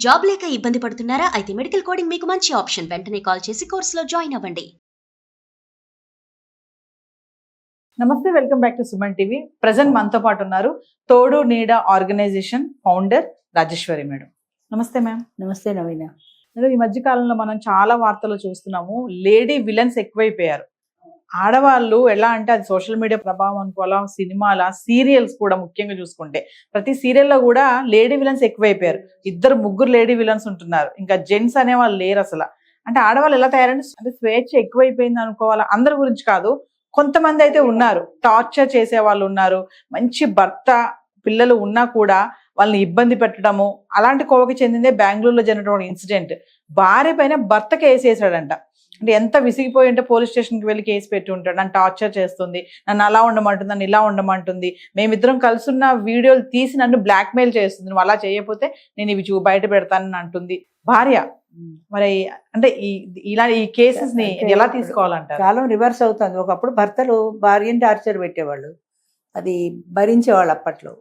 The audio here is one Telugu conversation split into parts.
జాబ్ లేక ఇబ్బంది పడుతున్నారా? అయితే మెడికల్ కోడింగ్ మీకు మంచి ఆప్షన్. వెంటనే కాల్ చేసి కోర్సులో జాయిన్ అవ్వండి. నమస్తే, welcome back to Suman TV. Present మనతో పాటు ఉన్నారు తోడు నీడ ఆర్గనైజేషన్ ఫౌండర్ రాజేశ్వరి మేడం. నమస్తే మ్యామ్. నమస్తే నవీన. మేడం, ఈ మధ్య కాలంలో మనం చాలా వార్తలు చూస్తున్నాము. లేడీ విలన్స్ ఎక్కువైపోయారు. ఆడవాళ్ళు ఎలా అంటే అది సోషల్ మీడియా ప్రభావం అనుకోవాలా, సినిమాల సీరియల్స్ కూడా ముఖ్యంగా చూసుకుంటే ప్రతి సీరియల్లో కూడా లేడీ విలన్స్ ఎక్కువైపోయారు. 2-3 లేడీ విలన్స్ ఉంటున్నారు. ఇంకా జెంట్స్ అనే వాళ్ళు లేరు అసలు. అంటే ఆడవాళ్ళు ఎలా తయారంటే అంటే స్వేచ్ఛ ఎక్కువైపోయింది అనుకోవాలా. అందరి గురించి కాదు, కొంతమంది అయితే ఉన్నారు టార్చర్ చేసే వాళ్ళు ఉన్నారు. మంచి భర్త పిల్లలు ఉన్నా కూడా వాళ్ళని ఇబ్బంది పెట్టడము, అలాంటి కోవకి చెందిందే బెంగళూరులో జరిగినటువంటి ఇన్సిడెంట్. భార్య పైన భర్త కేసు వేసాడంట. అంటే ఎంత విసిగిపోయి ఉంటే పోలీస్ స్టేషన్కి వెళ్ళి కేసు పెట్టి ఉంటాడు. నన్ను టార్చర్ చేస్తుంది, నన్ను అలా ఉండమంటుంది, నన్ను ఇలా ఉండమంటుంది, మేమిద్దరం కలుసున్న వీడియోలు తీసి నన్ను బ్లాక్మెయిల్ చేస్తుంది, నువ్వు అలా చేయకపోతే నేను ఇవి బయట పెడతానని అంటుంది భార్య. మరి అంటే ఈ కేసెస్ ని ఎలా తీసుకోవాలంటారు? కాలం రివర్స్ అవుతుంది. ఒకప్పుడు భర్తలు భార్యని టార్చర్ పెట్టేవాళ్ళు, అది భరించేవాళ్ళు. అప్పట్లో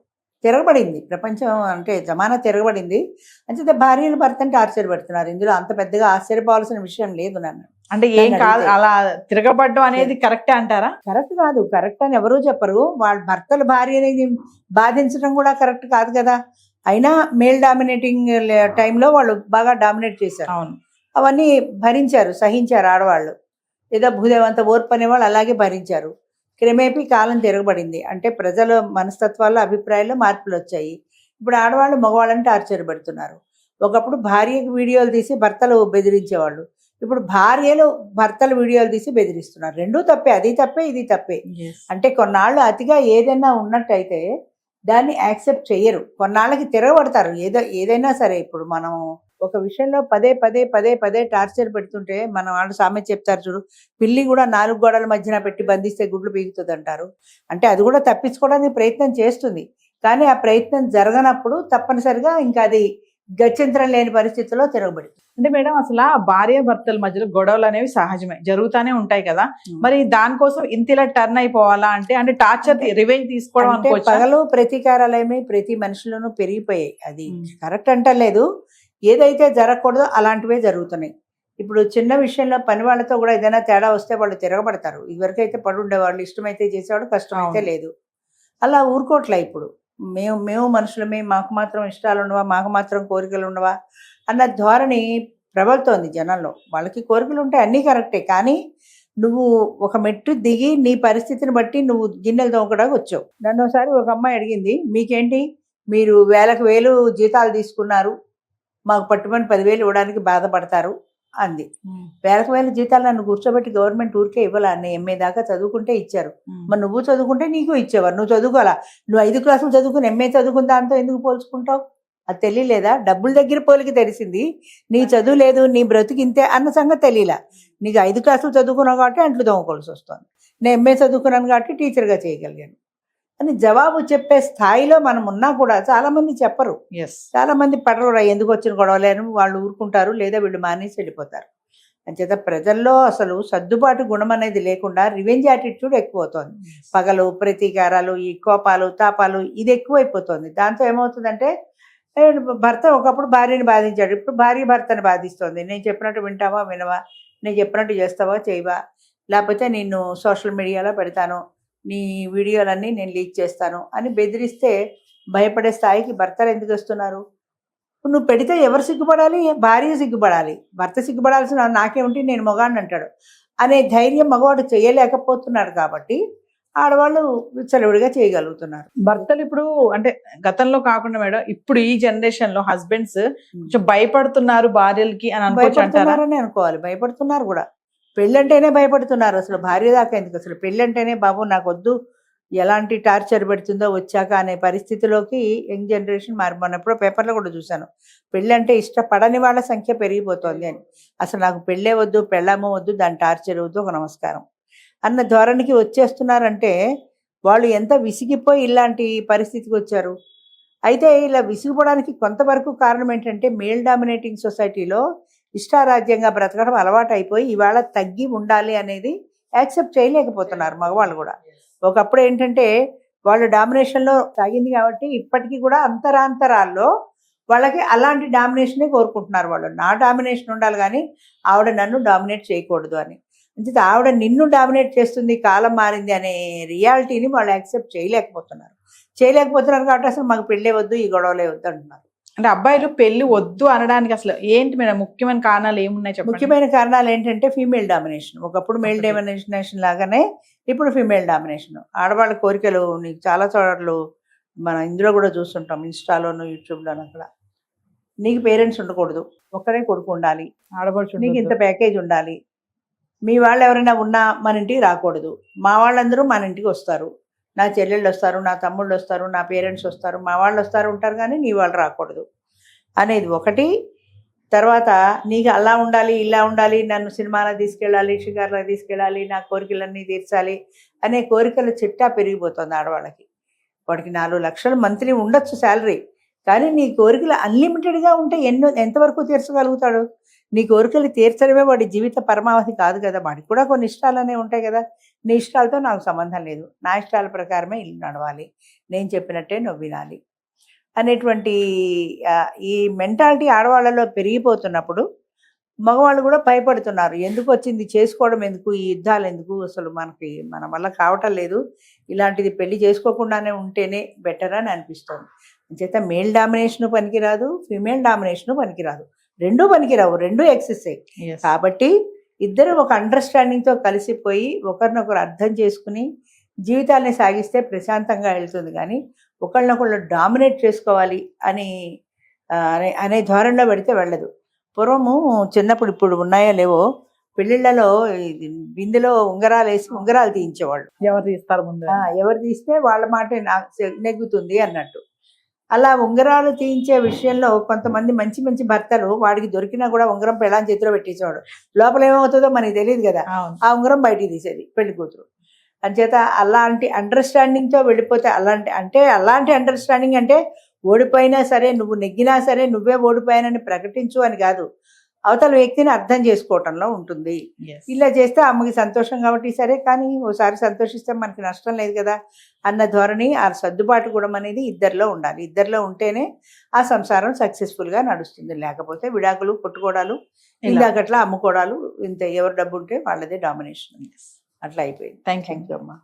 తిరగబడింది ప్రపంచం, అంటే జమానా తిరగబడింది. అంటే భార్యను భర్తని టార్చర్ పెడుతున్నారు. ఇందులో అంత పెద్దగా ఆశ్చర్యపోవాల్సిన విషయం లేదు. నన్ను అంటే ఏం కాదు, అలా తిరగబడ్డం అనేది కరెక్టే అంటారా? కరెక్ట్ కాదు, కరెక్ట్ అని ఎవరూ చెప్పరు. వాళ్ళ భర్తలు భార్యని బాధించడం కూడా కరెక్ట్ కాదు కదా. అయినా మేల్ డామినేటింగ్ టైంలో వాళ్ళు బాగా డామినేట్ చేశారు. అవును, అవన్నీ భరించారు, సహించారు ఆడవాళ్ళు. ఏదో భూదేవంత ఓర్పు అనేవాళ్ళు అలాగే భరించారు. క్రమేపీ కాలం తిరగబడింది. అంటే ప్రజల మనస్తత్వాల్లో అభిప్రాయాల్లో మార్పులు వచ్చాయి. ఇప్పుడు ఆడవాళ్ళు మగవాళ్ళని టార్చర్ పెడుతున్నారు. ఒకప్పుడు భార్యకు వీడియోలు తీసి భర్తలు బెదిరించేవాళ్ళు, ఇప్పుడు భార్యలు భర్తలు వీడియోలు తీసి బెదిరిస్తున్నారు. రెండూ తప్పే, అది తప్పే ఇది తప్పే. అంటే కొన్నాళ్ళు అతిగా ఏదైనా ఉన్నట్టయితే దాన్ని యాక్సెప్ట్ చెయ్యరు, కొన్నాళ్ళకి తిరగబడతారు. ఏదైనా సరే. ఇప్పుడు మనం ఒక విషయంలో పదే పదే పదే పదే టార్చర్ పెడుతుంటే మన వాళ్ళు సామెత చెప్తారు చూడు, పిల్లి కూడా 4 గోడల మధ్యన పెట్టి బంధిస్తే గుడ్లు పీకుతుంది అంటారు. అంటే అది కూడా తప్పించుకోవడానికి ప్రయత్నం చేస్తుంది, కానీ ఆ ప్రయత్నం జరగనప్పుడు తప్పనిసరిగా ఇంకా అది గత్యంతరం లేని పరిస్థితుల్లో తిరగబడుతుంది. అంటే మేడం, అసలు భార్య భర్తల మధ్యలో గొడవలు అనేవి సహజమే, జరుగుతూనే ఉంటాయి కదా. మరి దానికోసం ఇంతలా టర్న్ అయిపోవాలా? అంటే టార్చర్ రివెంజ్ తీసుకోవడం అంటే పగలు ప్రతీకారాలయమే ప్రతి మనిషిలోనూ పెరిగిపోయాయి. అది కరెక్ట్ అంటలేదు. ఏదైతే జరగకూడదో అలాంటివే జరుగుతున్నాయి. ఇప్పుడు చిన్న విషయంలో పని వాళ్ళతో కూడా ఏదైనా తేడా వస్తే వాళ్ళు తిరగబడతారు. ఇదివరకైతే పడుండేవాళ్ళు, ఇష్టమైతే చేసేవాడు, కష్టమైతే లేదు. అలా ఊరుకోట్లే ఇప్పుడు. మేము మనుషులమే, మాకు మాత్రం ఇష్టాలు ఉండవా, మాకు మాత్రం కోరికలు ఉండవా అన్న ధోరణి ప్రబలుతోంది జనంలో. వాళ్ళకి కోరికలు ఉంటాయి, అన్నీ కరెక్టే. కానీ నువ్వు ఒక మెట్టు దిగి నీ పరిస్థితిని బట్టి నువ్వు గిన్నెలు తోమకడానికి వచ్చావు. నన్ను ఒకసారి ఒక అమ్మాయి అడిగింది, మీకేంటి మీరు 1000 జీతాలు తీసుకున్నారు, మాకు పట్టుమని 10,000 ఇవ్వడానికి బాధపడతారు అంది. 1000 జీతాలు నన్ను కూర్చోబెట్టి గవర్నమెంట్ ఊరికే ఇవ్వాలా? ఎంఏ దాకా చదువుకుంటే ఇచ్చారు. మరి నువ్వు చదువుకుంటే నీకు ఇచ్చేవారు, నువ్వు చదువుకోవాలా? నువ్వు 5 క్లాసులు చదువుకుని ఎంఏ చదువుకుని దాంతో ఎందుకు పోల్చుకుంటావు? అది తెలియలేదా? డబ్బుల దగ్గర పోలికి తెలిసింది, నీ చదువు లేదు, నీ బ్రతుకింతే అన్న సంగతి తెలియలా. నీకు 5 క్లాసులు చదువుకున్నావు కాబట్టి అంట్లు దొంగకోవాల్సి వస్తుంది, నేను ఎంఏ చదువుకున్నాను కాబట్టి టీచర్గా చేయగలిగాను అని జవాబు చెప్పే స్థాయిలో మనం ఉన్నా కూడా చాలా మంది చెప్పరు. చాలా మంది పడరు, ఎందుకు వచ్చిన గొడవలేను వాళ్ళు ఊరుకుంటారు, లేదా వీళ్ళు మానేసి వెళ్ళిపోతారు. అంచేత ప్రజల్లో అసలు సర్దుబాటు గుణం అనేది లేకుండా రివెంజ్ యాటిట్యూడ్ ఎక్కువ అవుతుంది. పగలు ప్రతీకారాలు, ఈ కోపాలు తాపాలు, ఇది ఎక్కువైపోతుంది. దాంతో ఏమవుతుందంటే భర్త ఒకప్పుడు భార్యని బాధించాడు, ఇప్పుడు భార్య భర్తని బాధిస్తుంది. నేను చెప్పినట్టు వింటావా వినవా, నేను చెప్పినట్టు చేస్తావా చేయవా, లేకపోతే నిన్ను సోషల్ మీడియాలో పెడతాను, నీ వీడియోలన్నీ నేను లీక్ చేస్తాను అని బెదిరిస్తే భయపడే స్థాయికి భర్తలు ఎందుకు వస్తున్నారు? నువ్వు పెడితే ఎవరు సిగ్గుపడాలి? భార్య సిగ్గుపడాలి. భర్త సిగ్గుపడాల్సిన నాకేమిటి, నేను మగాడిని అంటాడు అనే ధైర్యం మగవాడు చేయలేకపోతున్నాడు. కాబట్టి ఆడవాళ్ళు విచ్చలవిడిగా చేయగలుగుతున్నారు. భర్తలు ఇప్పుడు అంటే గతంలో కాకుండా మేడం, ఇప్పుడు ఈ జనరేషన్ లో హస్బెండ్స్ కొంచెం భయపడుతున్నారు భార్యలకి అని భయపడుతున్నారని అనుకోవాలి. భయపడుతున్నారు కూడా. పెళ్ళంటేనే భయపడుతున్నారు. అసలు భార్య దాకా ఎందుకు, అసలు పెళ్ళంటేనే బాబు నాకు వద్దు, ఎలాంటి టార్చర్ పెడుతుందో వచ్చాక అనే పరిస్థితిలోకి యంగ్ జనరేషన్ మొన్నప్పుడు పేపర్లో కూడా చూశాను. పెళ్ళంటే ఇష్టపడని వాళ్ళ సంఖ్య పెరిగిపోతుంది అని. అసలు నాకు పెళ్ళే వద్దు, పెళ్ళామో వద్దు, దాని టార్చర్ వద్దు, ఒక నమస్కారం అన్న ధోరణికి వచ్చేస్తున్నారంటే వాళ్ళు ఎంత విసిగిపోయి ఇలాంటి పరిస్థితికి వచ్చారు. అయితే ఇలా విసిగిపోవడానికి కొంతవరకు కారణం ఏంటంటే మేల్ డామినేటింగ్ సొసైటీలో ఇష్టారాజ్యంగా బ్రతకడం అలవాటు అయిపోయి ఇవాళ తగ్గి ఉండాలి అనేది యాక్సెప్ట్ చేయలేకపోతున్నారు మగవాళ్ళు కూడా. ఒకప్పుడు ఏంటంటే వాళ్ళు డామినేషన్లో సాగింది కాబట్టి ఇప్పటికీ కూడా అంతరాంతరాల్లో వాళ్ళకి అలాంటి డామినేషనే కోరుకుంటున్నారు వాళ్ళు. నా డామినేషన్ ఉండాలి కానీ ఆవిడ నన్ను డామినేట్ చేయకూడదు అని. అంతే, ఆవిడ నిన్ను డామినేట్ చేస్తుంది, కాలం మారింది అనే రియాలిటీని వాళ్ళు యాక్సెప్ట్ చేయలేకపోతున్నారు కాబట్టి అసలు మాకు పెళ్ళే వద్దు, ఈ గొడవలే వద్దు అంటున్నారు. అంటే అబ్బాయిలు పెళ్లి వద్దు అనడానికి అసలు ఏంటి మేడం ముఖ్యమైన కారణాలు ఏమున్నాయి చెప్పండి? ముఖ్యమైన కారణాలు ఏంటంటే ఫీమేల్ డామినేషన్. ఒకప్పుడు మేల్ డామినేషన్ లాగానే ఇప్పుడు ఫీమేల్ డామినేషన్. ఆడవాళ్ళ కోరికలు నీకు చాలా చోట్ల మనం ఇందులో కూడా చూస్తుంటాం, ఇన్స్టాలోను యూట్యూబ్లోను. అక్కడ నీకు పేరెంట్స్ ఉండకూడదు, ఒక్కరే కొడుకు ఉండాలి, ఆడపడుచు నీకు ఇంత ప్యాకేజ్ ఉండాలి, మీ వాళ్ళు ఎవరైనా ఉన్నా మన ఇంటికి రాకూడదు, మా వాళ్ళందరూ మన ఇంటికి వస్తారు, నా చెల్లెళ్ళు వస్తారు, నా తమ్ముళ్ళు వస్తారు, నా పేరెంట్స్ వస్తారు, మా వాళ్ళు వస్తారు ఉంటారు కానీ నీ వాళ్ళు రాకూడదు అనేది ఒకటి. తర్వాత నీకు అలా ఉండాలి, ఇలా ఉండాలి, నన్ను సినిమాలకు తీసుకెళ్ళాలి, షికార్లకు తీసుకెళ్ళాలి, నా కోరికలన్నీ తీర్చాలి అనే కోరికల చిట్టా పెరిగిపోతుంది ఆడవాళ్ళకి. వాడికి 4 లక్షలు మంత్లీ ఉండొచ్చు శాలరీ, కానీ నీ కోరికలు అన్లిమిటెడ్గా ఉంటే ఎంతవరకు తీర్చగలుగుతాడు? నీ కోరికలు తీర్చడమే వాడి జీవిత పరమావధి కాదు కదా. వాడికి కూడా కొన్ని ఇష్టాలనే ఉంటాయి కదా. నీ ఇష్టాలతో నాకు సంబంధం లేదు, నా ఇష్టాల ప్రకారమే ఇల్లు నడవాలి, నేను చెప్పినట్టే నువ్వు వినాలి అనేటువంటి ఈ మెంటాలిటీ ఆడవాళ్ళలో పెరిగిపోతున్నప్పుడు మగవాళ్ళు కూడా భయపడుతున్నారు. ఎందుకు వచ్చింది, చేసుకోవడం ఎందుకు, ఈ యుద్ధాలు ఎందుకు, అసలు మన వల్ల కావటం లేదు, ఇలాంటిది పెళ్లి చేసుకోకుండానే ఉంటేనే బెటర్ అని అనిపిస్తుంది. అంచేత మేల్ డామినేషన్ పనికిరాదు, ఫీమేల్ డామినేషన్ పనికిరాదు, రెండూ పనికిరావు, రెండూ ఎక్సెస్. కాబట్టి ఇద్దరు ఒక అండర్స్టాండింగ్తో కలిసిపోయి ఒకరినొకరు అర్థం చేసుకుని జీవితాన్ని సాగిస్తే ప్రశాంతంగా వెళ్తుంది. కానీ ఒకళ్ళనొకళ్ళు డామినేట్ చేసుకోవాలి అనే ధోరణిలో పెడితే వెళ్ళదు. పూర్వము చిన్నప్పుడు, ఇప్పుడు ఉన్నాయో లేవో, పెళ్ళిళ్ళలో బిందెలో ఉంగరాలు వేసి ఉంగరాలు తీయించేవాళ్ళు. ఎవరు తీస్తారు ముందు? ఎవరు తీస్తే వాళ్ళ మాట నెగ్గుతుంది అన్నట్టు. అలా ఉంగరాలు తీయించే విషయంలో కొంతమంది మంచి మంచి భర్తలు వాడికి దొరికినా కూడా ఉంగరం పెళ్ళాం చేతిలో పెట్టేసేవాడు. లోపల ఏమవుతుందో మనకి తెలియదు కదా, ఆ ఉంగరం బయటికి తీసేది పెళ్లి కూతురు. అంచేత అలాంటి అండర్స్టాండింగ్తో వెళ్ళిపోతే, అలాంటి అండర్స్టాండింగ్ అంటే ఓడిపోయినా సరే, నువ్వు నెగ్గినా సరే నువ్వే ఓడిపోయానని ప్రకటించు అని కాదు, అవతల వ్యక్తిని అర్థం చేసుకోవటంలో ఉంటుంది. ఇలా చేస్తే అమ్మకి సంతోషం కాబట్టి సరే, కానీ ఓసారి సంతోషిస్తే మనకి నష్టం లేదు కదా అన్న ధోరణి, ఆ సర్దుబాటు కూడా అనేది ఇద్దరిలో ఉండాలి. ఇద్దరిలో ఉంటేనే ఆ సంసారం సక్సెస్ఫుల్గా నడుస్తుంది. లేకపోతే విడాకులు, కొట్టుకోవడాలు, ఇందాకట్లా అమ్ముకోవడాలు, ఇంత ఎవరు డబ్బు ఉంటే వాళ్ళదే డామినేషన్, అట్లా అయిపోయింది. థ్యాంక్ యూ అమ్మా.